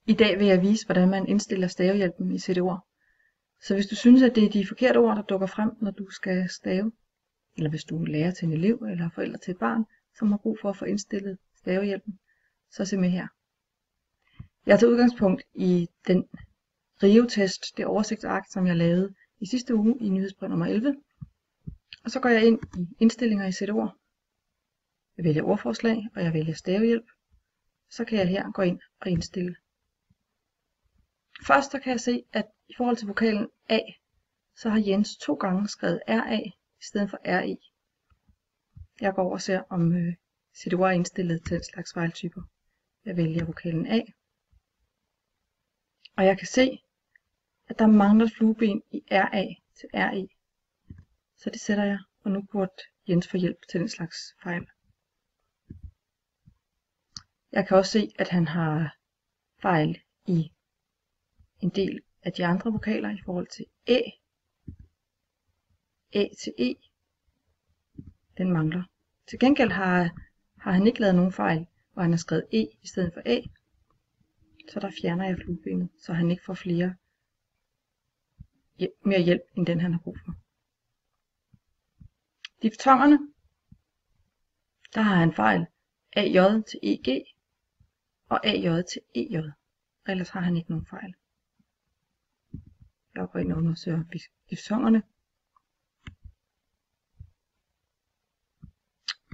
I dag vil jeg vise, hvordan man indstiller stavehjælpen i CD-ord. Så hvis du synes, at det er de forkerte ord, der dukker frem, når du skal stave, eller hvis du er lærer til en elev eller forældre til et barn, som har brug for at få indstillet stavehjælpen, så se med her. Jeg tager udgangspunkt i den RIO-test, det oversigtsark, som jeg lavede i sidste uge i nyhedsbrev nummer 11. Og så går jeg ind i indstillinger i CD-ord. Jeg vælger ordforslag, og jeg vælger stavehjælp. Så kan jeg her gå ind og indstille. Først så kan jeg se, at i forhold til vokalen A, så har Jens 2 gange skrevet RA i stedet for RI. Jeg går over og ser, om CD-ord er indstillet til den slags fejltyper. Jeg vælger vokalen A. Og jeg kan se, at der mangler flueben i RA til RI. Så det sætter jeg, og nu burde Jens få hjælp til den slags fejl. Jeg kan også se, at han har fejl i en del af de andre vokaler i forhold til Æ. Æ til E. Den mangler. Til gengæld har han ikke lavet nogen fejl, hvor han har skrevet E i stedet for A. Så der fjerner jeg fluebenet, så han ikke får mere hjælp end den han har brug for. Diftongerne, der har han fejl AJ til EG og AJ til EJ. Ellers har han ikke nogen fejl. Jeg går ind og undersøger diftongerne.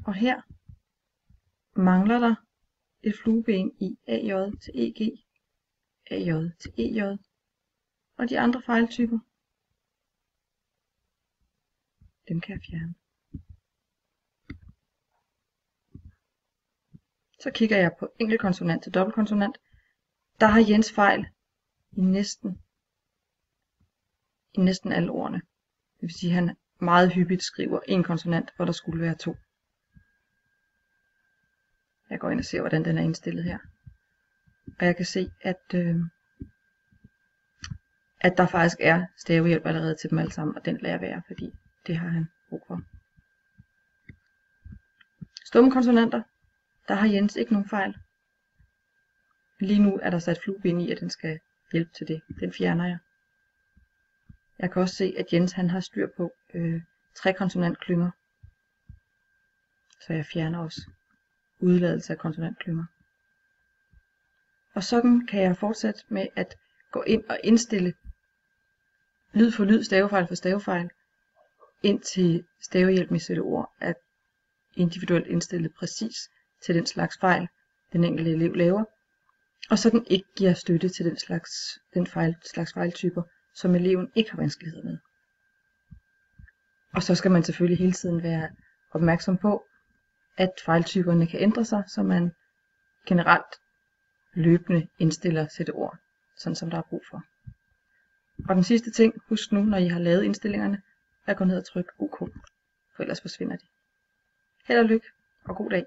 Og her mangler der et flueben i AJ til EG, AJ til EJ og de andre fejltyper. Dem kan jeg fjerne. Så kigger jeg på enkeltkonsonant til dobbeltkonsonant. Der har Jens fejl i næsten alle ordene. Det vil sige, at han meget hyppigt skriver en konsonant, hvor der skulle være 2. Jeg går ind og ser, hvordan den er indstillet her. Og jeg kan se, at der faktisk er stavehjælp allerede til dem alle sammen, og den lader jeg være, fordi det har han brug for. Stumme konsonanter, der har Jens ikke nogen fejl. Lige nu er der sat flueben i, at den skal hjælpe til det. Den fjerner jeg. Jeg kan også se, at Jens han har styr på 3 konsonantklynger. Så jeg fjerner også udladelse af konsonantklynger. Og sådan kan jeg fortsætte med at gå ind og indstille lyd for lyd, stavefejl for stavefejl, indtil stavehjælpen i CD-ord er individuelt indstillet præcis til den slags fejl, den enkelte elev laver, og så den ikke giver støtte til den slags fejltyper, som eleven ikke har vanskeligheder med. Og så skal man selvfølgelig hele tiden være opmærksom på, at fejltyperne kan ændre sig, så man generelt løbende indstiller CD-ord, sådan som der er brug for. Og den sidste ting, husk nu, når I har lavet indstillingerne, at gå ned og trykke OK, for ellers forsvinder de. Held og lykke, og god dag.